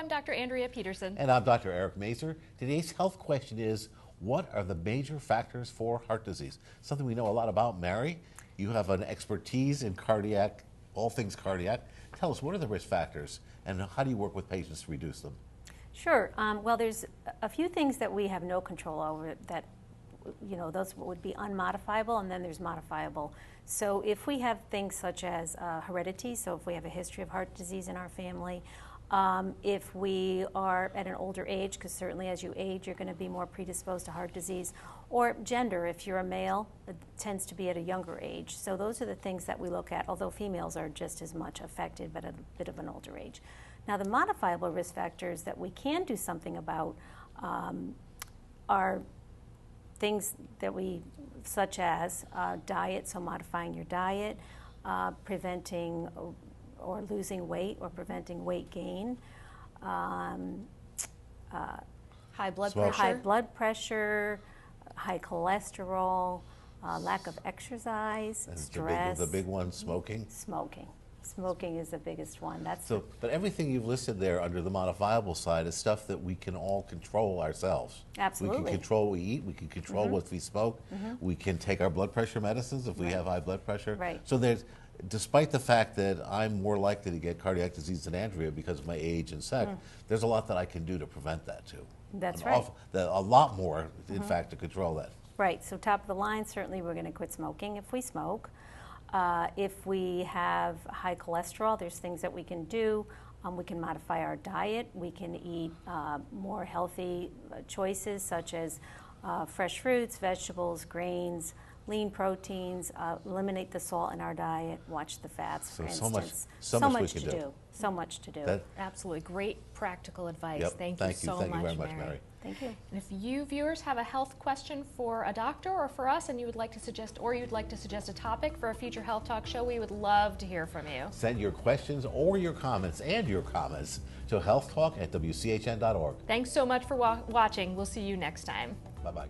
I'm Dr. Andrea Peterson. And I'm Dr. Eric Mazer. Today's health question is, what are the major factors for heart disease? Something we know a lot about. Mary, you have an expertise in cardiac, all things cardiac. Tell us, what are the risk factors and how do you work with patients to reduce them? Sure. Well, there's a few things that we have no control over that, those would be unmodifiable, and then there's modifiable. So if we have things such as heredity, so if we have a history of heart disease in our family, if we are at an older age, because certainly as you age, you're going to be more predisposed to heart disease, or gender, if you're a male, it tends to be at a younger age. So those are the things that we look at, although females are just as much affected, but at a bit of an older age. Now, the modifiable risk factors that we can do something about are things that such as diet, so modifying your diet, preventing or losing weight or preventing weight gain, High blood Smoke. pressure. high blood pressure, high cholesterol, lack of exercise, And stress, the big one, smoking. smoking. Smoking is the biggest one. That's So, but everything you've listed there under the modifiable side is stuff that we can all control ourselves. Absolutely. We can control what we eat, we can control what we smoke, we can take our blood pressure medicines if we have high blood pressure. Right. So despite the fact that I'm more likely to get cardiac disease than Andrea because of my age and sex, there's a lot that I can do to prevent that too. That's An right. A lot more, in fact, to control that. Right, so top of the line, certainly we're going to quit smoking if we smoke. If we have high cholesterol, there's things that we can do. We can modify our diet. We can eat more healthy choices such as fresh fruits, vegetables, grains, lean proteins, eliminate the salt in our diet, watch the fats, for So instance. so much we can do. So much to do. Absolutely. Great practical advice. Yep. Thank you so Thank much, you very much, Mary. Mary. Thank you. And if you viewers have a health question for a doctor or for us and you would like to suggest a topic for a future Health Talk show, we would love to hear from you. Send your questions or your comments to healthtalk@wchn.org. Thanks so much for watching. We'll see you next time. Bye-bye.